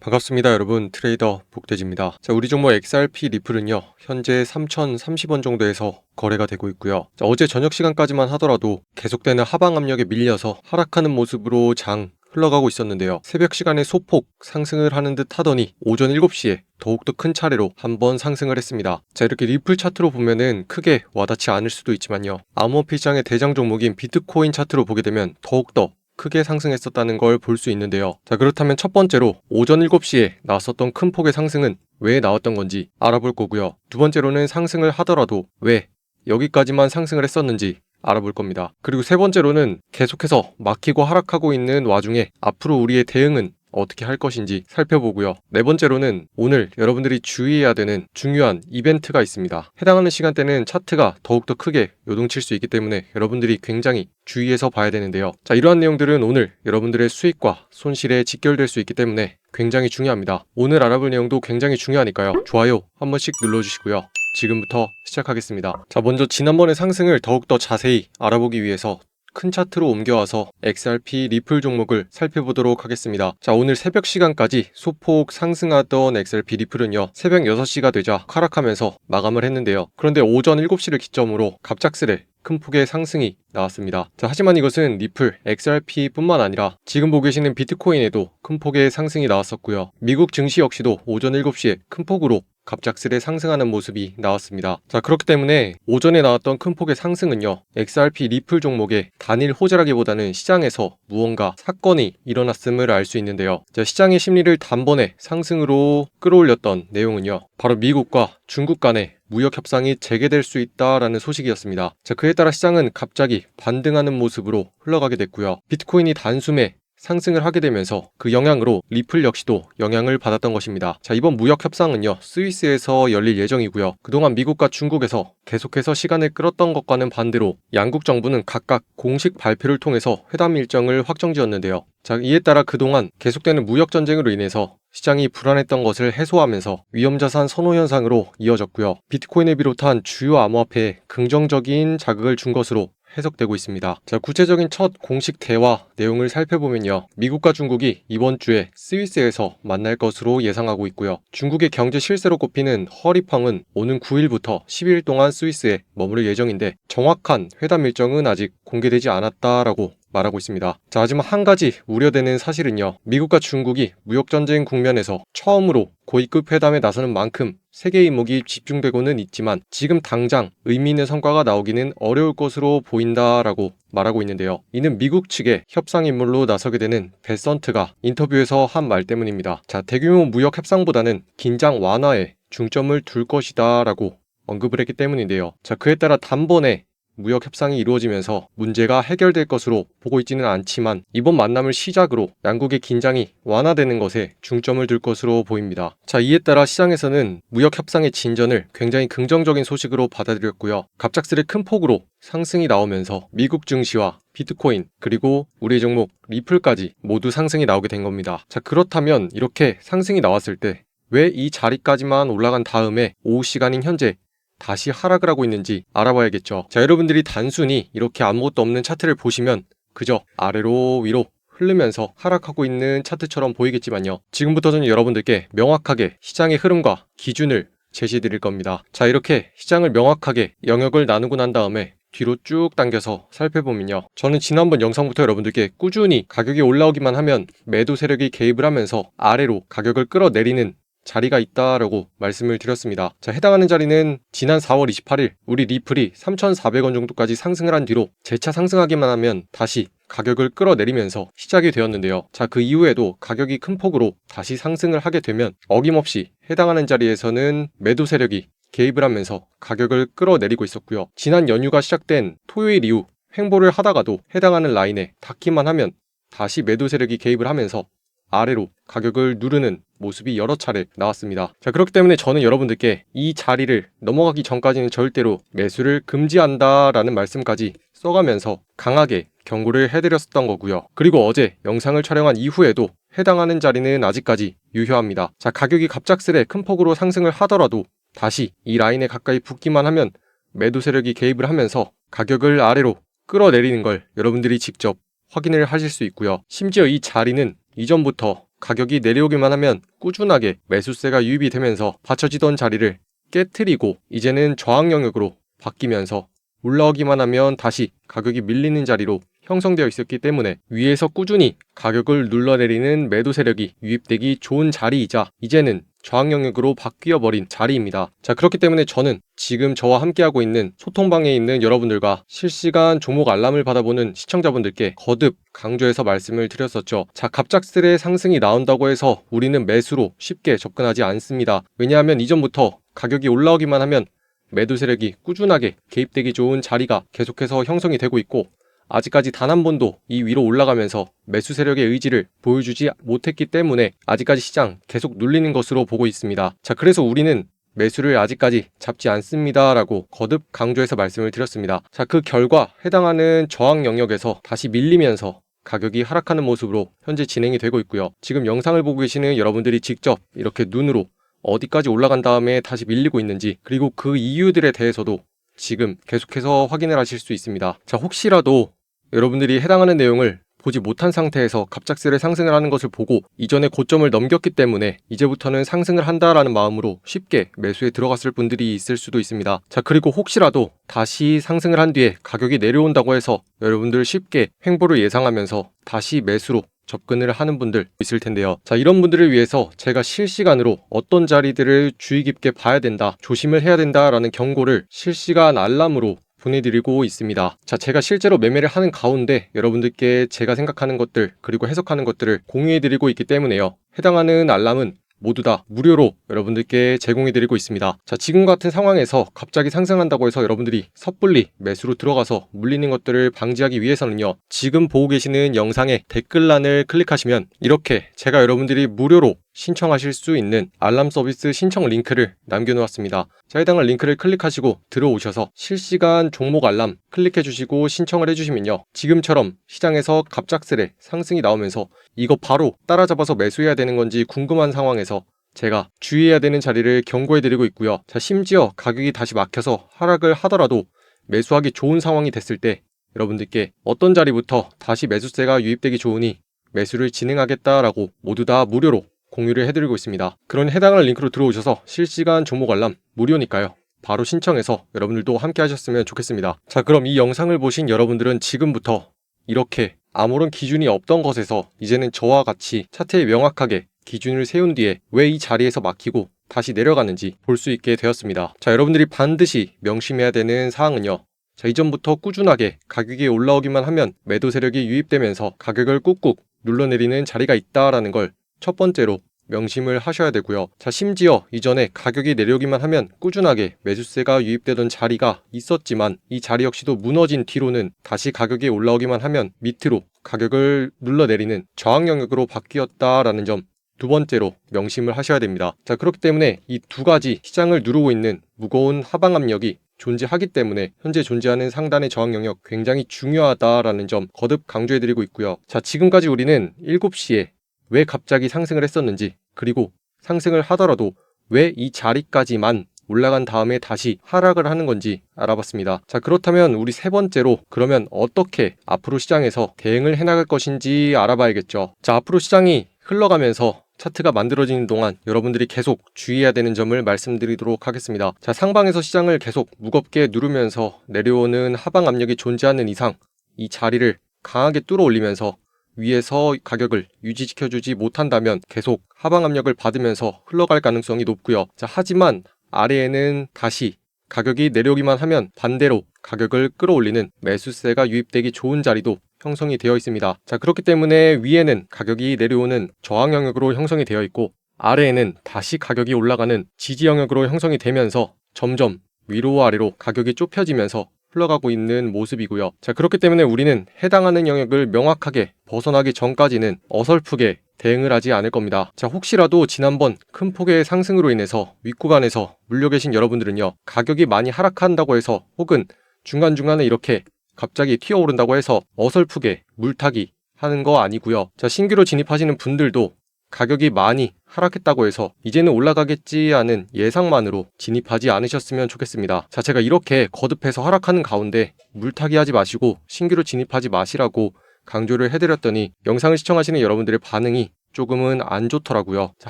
반갑습니다, 여러분. 트레이더 복돼지입니다. 자, 우리 종목 XRP 리플은요, 현재 3,030원 정도에서 거래가 되고 있고요. 자, 어제 저녁 시간까지만 하더라도 계속되는 하방 압력에 밀려서 하락하는 모습으로 장 흘러가고 있었는데요. 새벽 시간에 소폭 상승을 하는 듯 하더니 오전 7시에 더욱더 큰 차례로 한번 상승을 했습니다. 자, 이렇게 리플 차트로 보면은 크게 와닿지 않을 수도 있지만요. 암호화폐 시장의 대장 종목인 비트코인 차트로 보게 되면 더욱더 크게 상승했었다는 걸 볼 수 있는데요. 자, 그렇다면 첫 번째로 오전 7시에 나왔었던 큰 폭의 상승은 왜 나왔던 건지 알아볼 거고요. 두 번째로는 상승을 하더라도 왜 여기까지만 상승을 했었는지 알아볼 겁니다. 그리고 세 번째로는 계속해서 막히고 하락하고 있는 와중에 앞으로 우리의 대응은 어떻게 할 것인지 살펴보고요. 네 번째로는 오늘 여러분들이 주의해야 되는 중요한 이벤트가 있습니다. 해당하는 시간대는 차트가 더욱더 크게 요동칠 수 있기 때문에 여러분들이 굉장히 주의해서 봐야 되는데요. 자, 이러한 내용들은 오늘 여러분들의 수익과 손실에 직결될 수 있기 때문에 굉장히 중요합니다. 오늘 알아볼 내용도 굉장히 중요하니까요. 좋아요 한 번씩 눌러주시고요. 지금부터 시작하겠습니다. 자, 먼저 지난번의 상승을 더욱더 자세히 알아보기 위해서 큰 차트로 옮겨와서 XRP 리플 종목을 살펴보도록 하겠습니다. 자, 오늘 새벽 시간까지 소폭 상승하던 XRP 리플은요, 새벽 6시가 되자 하락하면서 마감을 했는데요. 그런데 오전 7시를 기점으로 갑작스레 큰 폭의 상승이 나왔습니다. 자, 하지만 이것은 리플, XRP 뿐만 아니라 지금 보고 계시는 비트코인에도 큰 폭의 상승이 나왔었고요. 미국 증시 역시도 오전 7시에 큰 폭으로 갑작스레 상승하는 모습이 나왔습니다. 자, 그렇기 때문에 오전에 나왔던 큰 폭의 상승은요, XRP 리플 종목의 단일 호재라기보다는 시장에서 무언가 사건이 일어났음을 알 수 있는데요. 자, 시장의 심리를 단번에 상승으로 끌어올렸던 내용은요, 바로 미국과 중국 간의 무역 협상이 재개될 수 있다라는 소식이었습니다. 자, 그에 따라 시장은 갑자기 반등하는 모습으로 흘러가게 됐고요. 비트코인이 단숨에 상승을 하게 되면서 그 영향으로 리플 역시도 영향을 받았던 것입니다. 자, 이번 무역 협상은요, 스위스에서 열릴 예정이고요. 그동안 미국과 중국에서 계속해서 시간을 끌었던 것과는 반대로 양국 정부는 각각 공식 발표를 통해서 회담 일정을 확정지었는데요. 자, 이에 따라 그동안 계속되는 무역 전쟁으로 인해서 시장이 불안했던 것을 해소하면서 위험자산 선호 현상으로 이어졌고요. 비트코인을 비롯한 주요 암호화폐에 긍정적인 자극을 준 것으로 해석되고 있습니다. 자, 구체적인 첫 공식 대화 내용을 살펴보면요, 미국과 중국이 이번 주에 스위스에서 만날 것으로 예상하고 있고요. 중국의 경제 실세로 꼽히는 허리펑은 오는 9일부터 10일 동안 스위스에 머무를 예정인데 정확한 회담 일정은 아직 공개되지 않았다라고 말하고 있습니다. 자, 하지만 한 가지 우려되는 사실은요, 미국과 중국이 무역전쟁 국면에서 처음으로 고위급 회담에 나서는 만큼 세계 이목이 집중되고는 있지만 지금 당장 의미 있는 성과가 나오기는 어려울 것으로 보인다라고 말하고 있는데요. 이는 미국 측의 협상 인물로 나서게 되는 베선트가 인터뷰에서 한 말 때문입니다. 자, 대규모 무역 협상보다는 긴장 완화에 중점을 둘 것이다 라고 언급을 했기 때문인데요. 자, 그에 따라 단번에 무역 협상이 이루어지면서 문제가 해결될 것으로 보고 있지는 않지만 이번 만남을 시작으로 양국의 긴장이 완화되는 것에 중점을 둘 것으로 보입니다. 자, 이에 따라 시장에서는 무역 협상의 진전을 굉장히 긍정적인 소식으로 받아들였고요. 갑작스레 큰 폭으로 상승이 나오면서 미국 증시와 비트코인 그리고 우리 종목 리플까지 모두 상승이 나오게 된 겁니다. 자, 그렇다면 이렇게 상승이 나왔을 때 왜 이 자리까지만 올라간 다음에 오후 시간인 현재 다시 하락을 하고 있는지 알아봐야겠죠. 자, 여러분들이 단순히 이렇게 아무것도 없는 차트를 보시면 그저 아래로 위로 흐르면서 하락하고 있는 차트처럼 보이겠지만요, 지금부터는 여러분들께 명확하게 시장의 흐름과 기준을 제시해 드릴 겁니다. 자, 이렇게 시장을 명확하게 영역을 나누고 난 다음에 뒤로 쭉 당겨서 살펴보면요, 저는 지난번 영상부터 여러분들께 꾸준히 가격이 올라오기만 하면 매도 세력이 개입을 하면서 아래로 가격을 끌어내리는 자리가 있다라고 말씀을 드렸습니다. 자, 해당하는 자리는 지난 4월 28일 우리 리플이 3,400원 정도까지 상승을 한 뒤로 재차 상승하기만 하면 다시 가격을 끌어내리면서 시작이 되었는데요. 자, 그 이후에도 가격이 큰 폭으로 다시 상승을 하게 되면 어김없이 해당하는 자리에서는 매도 세력이 개입을 하면서 가격을 끌어내리고 있었고요. 지난 연휴가 시작된 토요일 이후 횡보를 하다가도 해당하는 라인에 닿기만 하면 다시 매도 세력이 개입을 하면서 아래로 가격을 누르는 모습이 여러 차례 나왔습니다. 자, 그렇기 때문에 저는 여러분들께 이 자리를 넘어가기 전까지는 절대로 매수를 금지한다라는 말씀까지 써가면서 강하게 경고를 해드렸었던 거고요. 그리고 어제 영상을 촬영한 이후에도 해당하는 자리는 아직까지 유효합니다. 자, 가격이 갑작스레 큰 폭으로 상승을 하더라도 다시 이 라인에 가까이 붙기만 하면 매도 세력이 개입을 하면서 가격을 아래로 끌어내리는 걸 여러분들이 직접 확인을 하실 수 있고요. 심지어 이 자리는 이전부터 가격이 내려오기만 하면 꾸준하게 매수세가 유입이 되면서 받쳐지던 자리를 깨트리고 이제는 저항 영역으로 바뀌면서 올라오기만 하면 다시 가격이 밀리는 자리로 형성되어 있었기 때문에 위에서 꾸준히 가격을 눌러내리는 매도 세력이 유입되기 좋은 자리이자 이제는 저항 영역으로 바뀌어버린 자리입니다. 자, 그렇기 때문에 저는 지금 저와 함께하고 있는 소통방에 있는 여러분들과 실시간 종목 알람을 받아보는 시청자분들께 거듭 강조해서 말씀을 드렸었죠. 자, 갑작스레 상승이 나온다고 해서 우리는 매수로 쉽게 접근하지 않습니다. 왜냐하면 이전부터 가격이 올라오기만 하면 매도 세력이 꾸준하게 개입되기 좋은 자리가 계속해서 형성이 되고 있고 아직까지 단 한 번도 이 위로 올라가면서 매수 세력의 의지를 보여주지 못했기 때문에 아직까지 시장 계속 눌리는 것으로 보고 있습니다. 자, 그래서 우리는 매수를 아직까지 잡지 않습니다 라고 거듭 강조해서 말씀을 드렸습니다. 자, 그 결과 해당하는 저항 영역에서 다시 밀리면서 가격이 하락하는 모습으로 현재 진행이 되고 있고요. 지금 영상을 보고 계시는 여러분들이 직접 이렇게 눈으로 어디까지 올라간 다음에 다시 밀리고 있는지 그리고 그 이유들에 대해서도 지금 계속해서 확인을 하실 수 있습니다. 자, 혹시라도 여러분들이 해당하는 내용을 보지 못한 상태에서 갑작스레 상승을 하는 것을 보고 이전에 고점을 넘겼기 때문에 이제부터는 상승을 한다라는 마음으로 쉽게 매수에 들어갔을 분들이 있을 수도 있습니다. 자, 그리고 혹시라도 다시 상승을 한 뒤에 가격이 내려온다고 해서 여러분들 쉽게 횡보를 예상하면서 다시 매수로 접근을 하는 분들 있을 텐데요. 자, 이런 분들을 위해서 제가 실시간으로 어떤 자리들을 주의 깊게 봐야 된다, 조심을 해야 된다라는 경고를 실시간 알람으로 보내드리고 있습니다. 자, 제가 실제로 매매를 하는 가운데 여러분들께 제가 생각하는 것들 그리고 해석하는 것들을 공유해드리고 있기 때문에요. 해당하는 알람은 모두 다 무료로 여러분들께 제공해드리고 있습니다. 자, 지금 같은 상황에서 갑자기 상승한다고 해서 여러분들이 섣불리 매수로 들어가서 물리는 것들을 방지하기 위해서는요, 지금 보고 계시는 영상의 댓글란을 클릭하시면 이렇게 제가 여러분들이 무료로 신청하실 수 있는 알람 서비스 신청 링크를 남겨놓았습니다. 자, 해당할 링크를 클릭하시고 들어오셔서 실시간 종목 알람 클릭해 주시고 신청을 해주시면요, 지금처럼 시장에서 갑작스레 상승이 나오면서 이거 바로 따라잡아서 매수해야 되는 건지 궁금한 상황에서 제가 주의해야 되는 자리를 경고해 드리고 있고요. 자, 심지어 가격이 다시 막혀서 하락을 하더라도 매수하기 좋은 상황이 됐을 때 여러분들께 어떤 자리부터 다시 매수세가 유입되기 좋으니 매수를 진행하겠다라고 모두 다 무료로 공유를 해드리고 있습니다. 그런 해당할 링크로 들어오셔서 실시간 종목 알람 무료니까요, 바로 신청해서 여러분들도 함께 하셨으면 좋겠습니다. 자, 그럼 이 영상을 보신 여러분들은 지금부터 이렇게 아무런 기준이 없던 것에서 이제는 저와 같이 차트에 명확하게 기준을 세운 뒤에 왜 이 자리에서 막히고 다시 내려가는지 볼 수 있게 되었습니다. 자, 여러분들이 반드시 명심해야 되는 사항은요, 자, 이전부터 꾸준하게 가격이 올라오기만 하면 매도 세력이 유입되면서 가격을 꾹꾹 눌러내리는 자리가 있다라는 걸 첫 번째로 명심을 하셔야 되고요. 자, 심지어 이전에 가격이 내려오기만 하면 꾸준하게 매수세가 유입되던 자리가 있었지만 이 자리 역시도 무너진 뒤로는 다시 가격이 올라오기만 하면 밑으로 가격을 눌러내리는 저항 영역으로 바뀌었다라는 점 두 번째로 명심을 하셔야 됩니다. 자, 그렇기 때문에 이 두 가지 시장을 누르고 있는 무거운 하방 압력이 존재하기 때문에 현재 존재하는 상단의 저항 영역 굉장히 중요하다라는 점 거듭 강조해드리고 있고요. 자, 지금까지 우리는 7시에 왜 갑자기 상승을 했었는지 그리고 상승을 하더라도 왜 이 자리까지만 올라간 다음에 다시 하락을 하는 건지 알아봤습니다. 자, 그렇다면 우리 세 번째로 그러면 어떻게 앞으로 시장에서 대응을 해나갈 것인지 알아봐야겠죠. 자, 앞으로 시장이 흘러가면서 차트가 만들어지는 동안 여러분들이 계속 주의해야 되는 점을 말씀드리도록 하겠습니다. 자, 상방에서 시장을 계속 무겁게 누르면서 내려오는 하방 압력이 존재하는 이상 이 자리를 강하게 뚫어 올리면서 위에서 가격을 유지시켜주지 못한다면 계속 하방 압력을 받으면서 흘러갈 가능성이 높고요. 자, 하지만 아래에는 다시 가격이 내려오기만 하면 반대로 가격을 끌어올리는 매수세가 유입되기 좋은 자리도 형성이 되어 있습니다. 자, 그렇기 때문에 위에는 가격이 내려오는 저항 영역으로 형성이 되어 있고 아래에는 다시 가격이 올라가는 지지 영역으로 형성이 되면서 점점 위로 아래로 가격이 좁혀지면서 흘러가고 있는 모습이고요. 자, 그렇기 때문에 우리는 해당하는 영역을 명확하게 벗어나기 전까지는 어설프게 대응을 하지 않을 겁니다. 자, 혹시라도 지난번 큰 폭의 상승으로 인해서 윗구간에서 물려 계신 여러분들은요, 가격이 많이 하락한다고 해서 혹은 중간중간에 이렇게 갑자기 튀어오른다고 해서 어설프게 물타기 하는 거 아니고요. 자, 신규로 진입하시는 분들도 가격이 많이 하락했다고 해서 이제는 올라가겠지 하는 예상만으로 진입하지 않으셨으면 좋겠습니다. 자, 제가 이렇게 거듭해서 하락하는 가운데 물타기 하지 마시고 신규로 진입하지 마시라고 강조를 해드렸더니 영상을 시청하시는 여러분들의 반응이 조금은 안 좋더라고요. 자,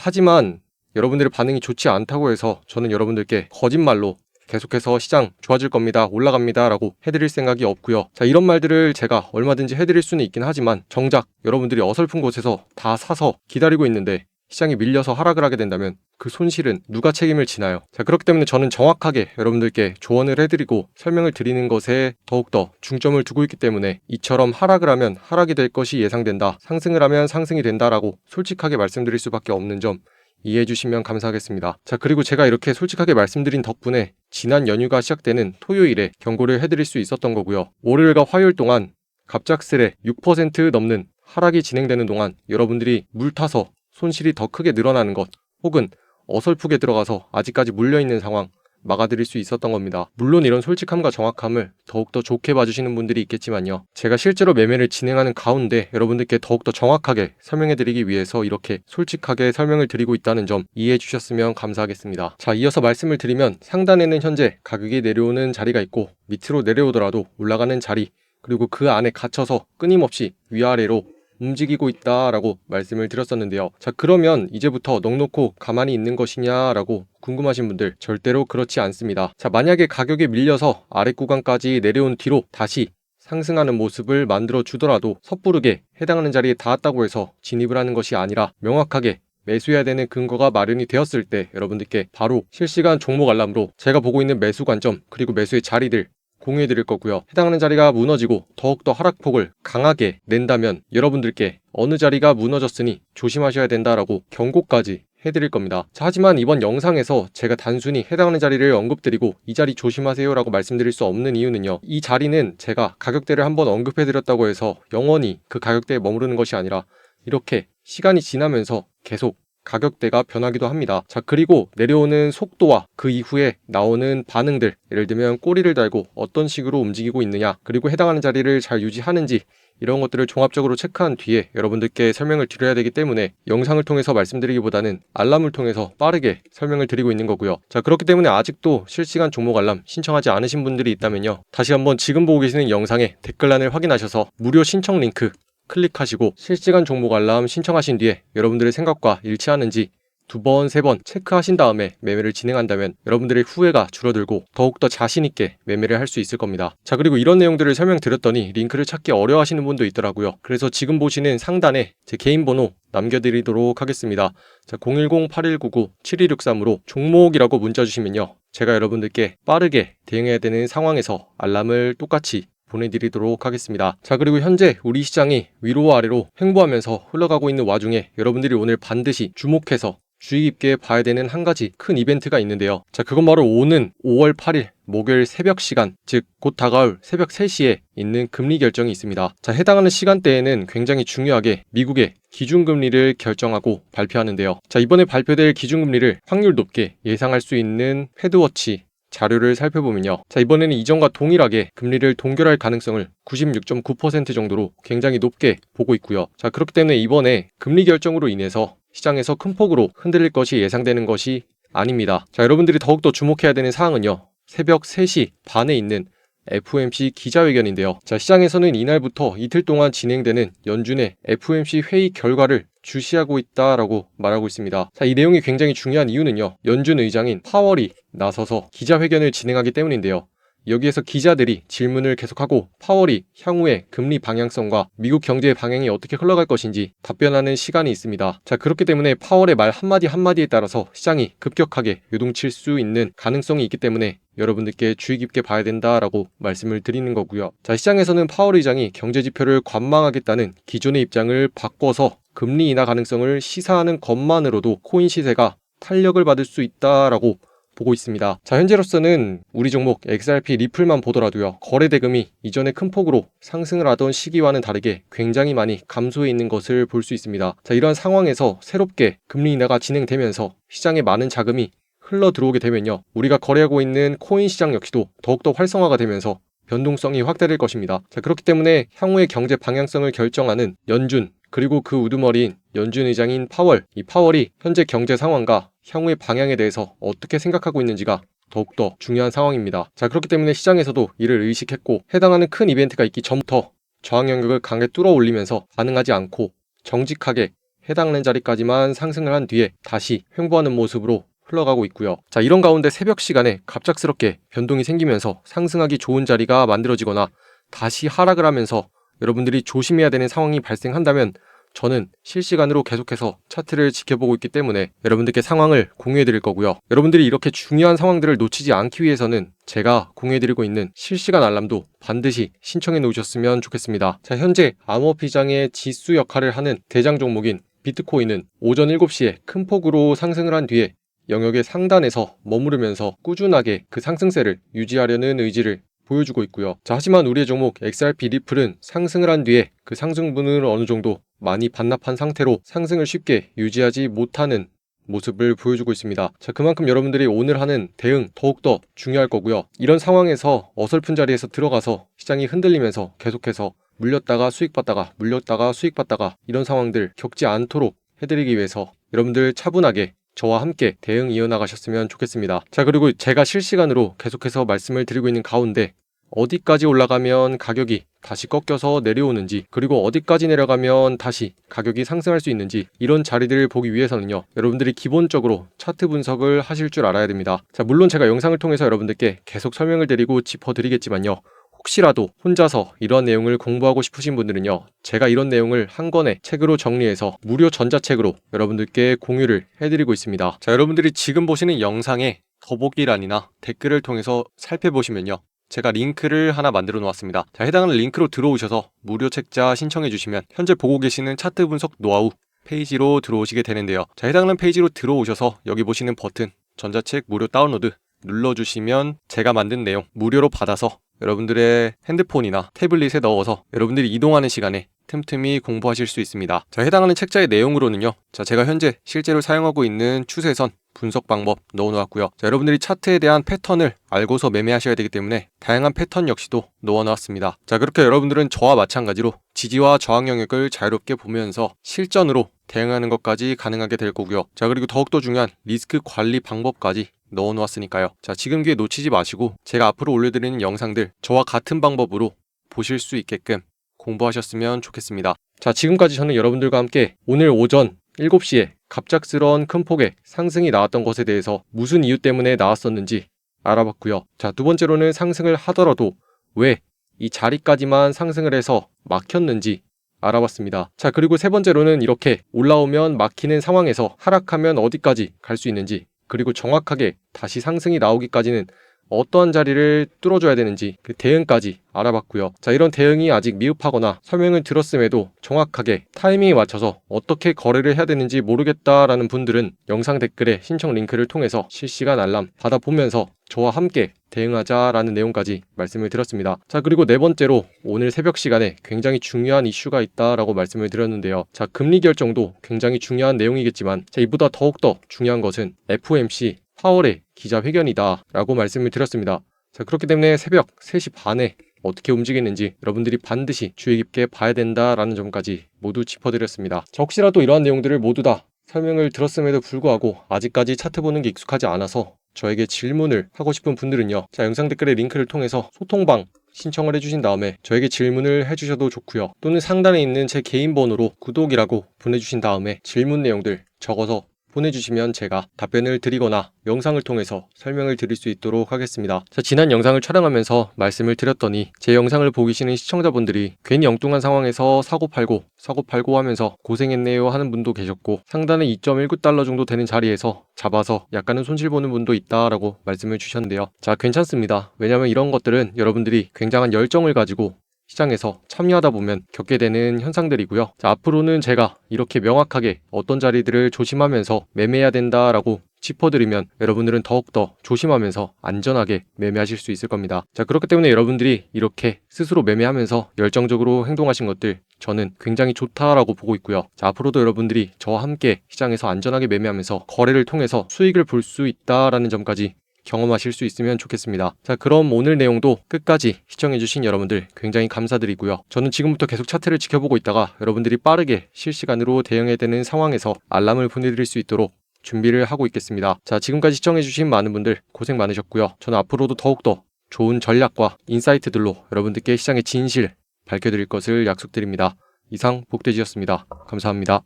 하지만 여러분들의 반응이 좋지 않다고 해서 저는 여러분들께 거짓말로 계속해서 시장 좋아질 겁니다, 올라갑니다 라고 해드릴 생각이 없고요. 자, 이런 말들을 제가 얼마든지 해드릴 수는 있긴 하지만 정작 여러분들이 어설픈 곳에서 다 사서 기다리고 있는데 시장이 밀려서 하락을 하게 된다면 그 손실은 누가 책임을 지나요? 자, 그렇기 때문에 저는 정확하게 여러분들께 조언을 해드리고 설명을 드리는 것에 더욱더 중점을 두고 있기 때문에 이처럼 하락을 하면 하락이 될 것이 예상된다, 상승을 하면 상승이 된다라고 솔직하게 말씀드릴 수밖에 없는 점 이해해 주시면 감사하겠습니다. 자, 그리고 제가 이렇게 솔직하게 말씀드린 덕분에 지난 연휴가 시작되는 토요일에 경고를 해드릴 수 있었던 거고요. 월요일과 화요일 동안 갑작스레 6% 넘는 하락이 진행되는 동안 여러분들이 물타서 손실이 더 크게 늘어나는 것, 혹은 어설프게 들어가서 아직까지 물려있는 상황 막아드릴 수 있었던 겁니다. 물론 이런 솔직함과 정확함을 더욱더 좋게 봐주시는 분들이 있겠지만요, 제가 실제로 매매를 진행하는 가운데 여러분들께 더욱더 정확하게 설명해드리기 위해서 이렇게 솔직하게 설명을 드리고 있다는 점 이해해 주셨으면 감사하겠습니다. 자, 이어서 말씀을 드리면 상단에는 현재 가격이 내려오는 자리가 있고 밑으로 내려오더라도 올라가는 자리, 그리고 그 안에 갇혀서 끊임없이 위아래로 움직이고 있다라고 말씀을 드렸었는데요. 자, 그러면 이제부터 넋놓고 가만히 있는 것이냐라고 궁금하신 분들, 절대로 그렇지 않습니다. 자, 만약에 가격이 밀려서 아래 구간까지 내려온 뒤로 다시 상승하는 모습을 만들어 주더라도 섣부르게 해당하는 자리에 닿았다고 해서 진입을 하는 것이 아니라 명확하게 매수해야 되는 근거가 마련이 되었을 때 여러분들께 바로 실시간 종목 알람으로 제가 보고 있는 매수 관점, 그리고 매수의 자리들 공유해 드릴 거고요. 해당하는 자리가 무너지고 더욱더 하락폭을 강하게 낸다면 여러분들께 어느 자리가 무너졌으니 조심하셔야 된다라고 경고까지 해드릴 겁니다. 자, 하지만 이번 영상에서 제가 단순히 해당하는 자리를 언급드리고 이 자리 조심하세요 라고 말씀드릴 수 없는 이유는요, 이 자리는 제가 가격대를 한번 언급해 드렸다고 해서 영원히 그 가격대에 머무르는 것이 아니라 이렇게 시간이 지나면서 계속 가격대가 변하기도 합니다. 자, 그리고 내려오는 속도와 그 이후에 나오는 반응들, 예를 들면 꼬리를 달고 어떤 식으로 움직이고 있느냐, 그리고 해당하는 자리를 잘 유지하는지, 이런 것들을 종합적으로 체크한 뒤에 여러분들께 설명을 드려야 되기 때문에 영상을 통해서 말씀드리기보다는 알람을 통해서 빠르게 설명을 드리고 있는 거고요. 자, 그렇기 때문에 아직도 실시간 종목 알람 신청하지 않으신 분들이 있다면요, 다시 한번 지금 보고 계시는 영상의 댓글란을 확인하셔서 무료 신청 링크 클릭하시고 실시간 종목 알람 신청하신 뒤에 여러분들의 생각과 일치하는지 2번, 3번 체크하신 다음에 매매를 진행한다면 여러분들의 후회가 줄어들고 더욱더 자신있게 매매를 할 수 있을 겁니다. 자, 그리고 이런 내용들을 설명드렸더니 링크를 찾기 어려워하시는 분도 있더라고요. 그래서 지금 보시는 상단에 제 개인 번호 남겨드리도록 하겠습니다. 자, 010-8199-7263으로 종목이라고 문자 주시면요, 제가 여러분들께 빠르게 대응해야 되는 상황에서 알람을 똑같이 보내드리도록 하겠습니다. 자, 그리고 현재 우리 시장이 위로 아래로 횡보하면서 흘러가고 있는 와중에 여러분들이 오늘 반드시 주목해서 주의 깊게 봐야 되는 한 가지 큰 이벤트가 있는데요. 자, 그건 바로 오는 5월 8일 목요일 새벽 시간, 즉 곧 다가올 새벽 3시에 있는 금리 결정이 있습니다. 자, 해당하는 시간대에는 굉장히 중요하게 미국의 기준금리를 결정하고 발표하는데요. 자, 이번에 발표될 기준금리를 확률 높게 예상할 수 있는 패드워치 자료를 살펴보면요, 자, 이번에는 이전과 동일하게 금리를 동결할 가능성을 96.9% 정도로 굉장히 높게 보고 있고요. 자, 그렇기 때문에 이번에 금리 결정으로 인해서 시장에서 큰 폭으로 흔들릴 것이 예상되는 것이 아닙니다. 자, 여러분들이 더욱더 주목해야 되는 사항은요, 새벽 3시 반에 있는 FOMC 기자회견인데요. 자, 시장에서는 이날부터 이틀 동안 진행되는 연준의 FOMC 회의 결과를 주시하고 있다라고 말하고 있습니다. 자, 이 내용이 굉장히 중요한 이유는요, 연준 의장인 파월이 나서서 기자회견을 진행하기 때문인데요. 여기에서 기자들이 질문을 계속하고 파월이 향후의 금리 방향성과 미국 경제의 방향이 어떻게 흘러갈 것인지 답변하는 시간이 있습니다. 자, 그렇기 때문에 파월의 말 한마디 한마디에 따라서 시장이 급격하게 요동칠 수 있는 가능성이 있기 때문에 여러분들께 주의 깊게 봐야 된다라고 말씀을 드리는 거고요. 자, 시장에서는 파월 의장이 경제지표를 관망하겠다는 기존의 입장을 바꿔서 금리 인하 가능성을 시사하는 것만으로도 코인 시세가 탄력을 받을 수 있다라고 보고 있습니다. 자, 현재로서는 우리 종목 XRP 리플만 보더라도요, 거래 대금이 이전에 큰 폭으로 상승을 하던 시기와는 다르게 굉장히 많이 감소해 있는 것을 볼 수 있습니다. 자, 이러한 상황에서 새롭게 금리 인하가 진행되면서 시장에 많은 자금이 흘러 들어오게 되면요, 우리가 거래하고 있는 코인 시장 역시도 더욱더 활성화가 되면서 변동성이 확대될 것입니다. 자, 그렇기 때문에 향후의 경제 방향성을 결정하는 연준, 그리고 그 우두머리인 연준 의장인 파월, 이 파월이 현재 경제 상황과 향후의 방향에 대해서 어떻게 생각하고 있는지가 더욱더 중요한 상황입니다. 자, 그렇기 때문에 시장에서도 이를 의식했고 해당하는 큰 이벤트가 있기 전부터 저항 영역을 강하게 뚫어 올리면서 반응하지 않고 정직하게 해당하는 자리까지만 상승을 한 뒤에 다시 횡보하는 모습으로 흘러가고 있고요. 자, 이런 가운데 새벽 시간에 갑작스럽게 변동이 생기면서 상승하기 좋은 자리가 만들어지거나 다시 하락을 하면서 여러분들이 조심해야 되는 상황이 발생한다면 저는 실시간으로 계속해서 차트를 지켜보고 있기 때문에 여러분들께 상황을 공유해 드릴 거고요. 여러분들이 이렇게 중요한 상황들을 놓치지 않기 위해서는 제가 공유해 드리고 있는 실시간 알람도 반드시 신청해 놓으셨으면 좋겠습니다. 자, 현재 암호화폐시장의 지수 역할을 하는 대장 종목인 비트코인은 오전 7시에 큰 폭으로 상승을 한 뒤에 영역의 상단에서 머무르면서 꾸준하게 그 상승세를 유지하려는 의지를 보여주고 있고요. 자, 하지만 우리의 종목 XRP 리플은 상승을 한 뒤에 그 상승분을 어느 정도 많이 반납한 상태로 상승을 쉽게 유지하지 못하는 모습을 보여주고 있습니다. 자, 그만큼 여러분들이 오늘 하는 대응 더욱더 중요할 거고요. 이런 상황에서 어설픈 자리에서 들어가서 시장이 흔들리면서 계속해서 물렸다가 수익받다가 물렸다가 수익받다가 이런 상황들 겪지 않도록 해드리기 위해서 여러분들 차분하게 저와 함께 대응 이어나가셨으면 좋겠습니다. 자, 그리고 제가 실시간으로 계속해서 말씀을 드리고 있는 가운데 어디까지 올라가면 가격이 다시 꺾여서 내려오는지, 그리고 어디까지 내려가면 다시 가격이 상승할 수 있는지, 이런 자리들을 보기 위해서는요, 여러분들이 기본적으로 차트 분석을 하실 줄 알아야 됩니다. 자, 물론 제가 영상을 통해서 여러분들께 계속 설명을 드리고 짚어드리겠지만요, 혹시라도 혼자서 이런 내용을 공부하고 싶으신 분들은요, 제가 이런 내용을 한 권의 책으로 정리해서 무료 전자책으로 여러분들께 공유를 해드리고 있습니다. 자, 여러분들이 지금 보시는 영상의 더보기란이나 댓글을 통해서 살펴보시면요, 제가 링크를 하나 만들어 놓았습니다. 자, 해당하는 링크로 들어오셔서 무료 책자 신청해 주시면 현재 보고 계시는 차트 분석 노하우 페이지로 들어오시게 되는데요. 자, 해당하는 페이지로 들어오셔서 여기 보시는 버튼 전자책 무료 다운로드 눌러주시면 제가 만든 내용 무료로 받아서 여러분들의 핸드폰이나 태블릿에 넣어서 여러분들이 이동하는 시간에 틈틈이 공부하실 수 있습니다. 자, 해당하는 책자의 내용으로는요, 자, 제가 현재 실제로 사용하고 있는 추세선 분석 방법 넣어놓았고요. 자, 여러분들이 차트에 대한 패턴을 알고서 매매하셔야 되기 때문에 다양한 패턴 역시도 넣어놨습니다. 자, 그렇게 여러분들은 저와 마찬가지로 지지와 저항 영역을 자유롭게 보면서 실전으로 대응하는 것까지 가능하게 될 거고요. 자, 그리고 더욱더 중요한 리스크 관리 방법까지 넣어놓았으니까요. 자, 지금 기회 놓치지 마시고 제가 앞으로 올려드리는 영상들 저와 같은 방법으로 보실 수 있게끔 공부하셨으면 좋겠습니다. 자, 지금까지 저는 여러분들과 함께 오늘 오전 7시에 갑작스러운 큰 폭의 상승이 나왔던 것에 대해서 무슨 이유 때문에 나왔었는지 알아봤고요. 자, 두 번째로는 상승을 하더라도 왜 이 자리까지만 상승을 해서 막혔는지 알아봤습니다. 자, 그리고 세 번째로는 이렇게 올라오면 막히는 상황에서 하락하면 어디까지 갈 수 있는지, 그리고 정확하게 다시 상승이 나오기까지는 어떠한 자리를 뚫어줘야 되는지 그 대응까지 알아봤고요. 자, 이런 대응이 아직 미흡하거나 설명을 들었음에도 정확하게 타이밍에 맞춰서 어떻게 거래를 해야 되는지 모르겠다라는 분들은 영상 댓글에 신청 링크를 통해서 실시간 알람 받아보면서 저와 함께 대응하자라는 내용까지 말씀을 드렸습니다. 자, 그리고 네 번째로 오늘 새벽 시간에 굉장히 중요한 이슈가 있다라고 말씀을 드렸는데요. 자, 금리 결정도 굉장히 중요한 내용이겠지만 자, 이보다 더욱더 중요한 것은 FOMC 파월의 기자회견이다 라고 말씀을 드렸습니다. 자, 그렇기 때문에 새벽 3시 반에 어떻게 움직이는지 여러분들이 반드시 주의 깊게 봐야 된다라는 점까지 모두 짚어드렸습니다. 자, 혹시라도 이러한 내용들을 모두 다 설명을 들었음에도 불구하고 아직까지 차트 보는 게 익숙하지 않아서 저에게 질문을 하고 싶은 분들은요, 자, 영상 댓글의 링크를 통해서 소통방 신청을 해주신 다음에 저에게 질문을 해주셔도 좋고요, 또는 상단에 있는 제 개인 번호로 구독이라고 보내주신 다음에 질문 내용들 적어서 보내주시면 제가 답변을 드리거나 영상을 통해서 설명을 드릴 수 있도록 하겠습니다. 자, 지난 영상을 촬영하면서 말씀을 드렸더니 제 영상을 보고 계시는 시청자분들이 괜히 엉뚱한 상황에서 사고 팔고 하면서 고생했네요 하는 분도 계셨고, 상단에 2.19달러 정도 되는 자리에서 잡아서 약간은 손실 보는 분도 있다라고 말씀을 주셨는데요. 자, 괜찮습니다. 왜냐하면 이런 것들은 여러분들이 굉장한 열정을 가지고 시장에서 참여하다 보면 겪게 되는 현상들이고요. 자, 앞으로는 제가 이렇게 명확하게 어떤 자리들을 조심하면서 매매해야 된다라고 짚어드리면 여러분들은 더욱더 조심하면서 안전하게 매매하실 수 있을 겁니다. 자, 그렇기 때문에 여러분들이 이렇게 스스로 매매하면서 열정적으로 행동하신 것들 저는 굉장히 좋다라고 보고 있고요. 자, 앞으로도 여러분들이 저와 함께 시장에서 안전하게 매매하면서 거래를 통해서 수익을 볼 수 있다라는 점까지 경험하실 수 있으면 좋겠습니다. 자, 그럼 오늘 내용도 끝까지 시청해주신 여러분들 굉장히 감사드리고요. 저는 지금부터 계속 차트를 지켜보고 있다가 여러분들이 빠르게 실시간으로 대응해야 되는 상황에서 알람을 보내드릴 수 있도록 준비를 하고 있겠습니다. 자, 지금까지 시청해주신 많은 분들 고생 많으셨고요. 저는 앞으로도 더욱더 좋은 전략과 인사이트들로 여러분들께 시장의 진실 밝혀드릴 것을 약속드립니다. 이상 복돼지였습니다. 감사합니다.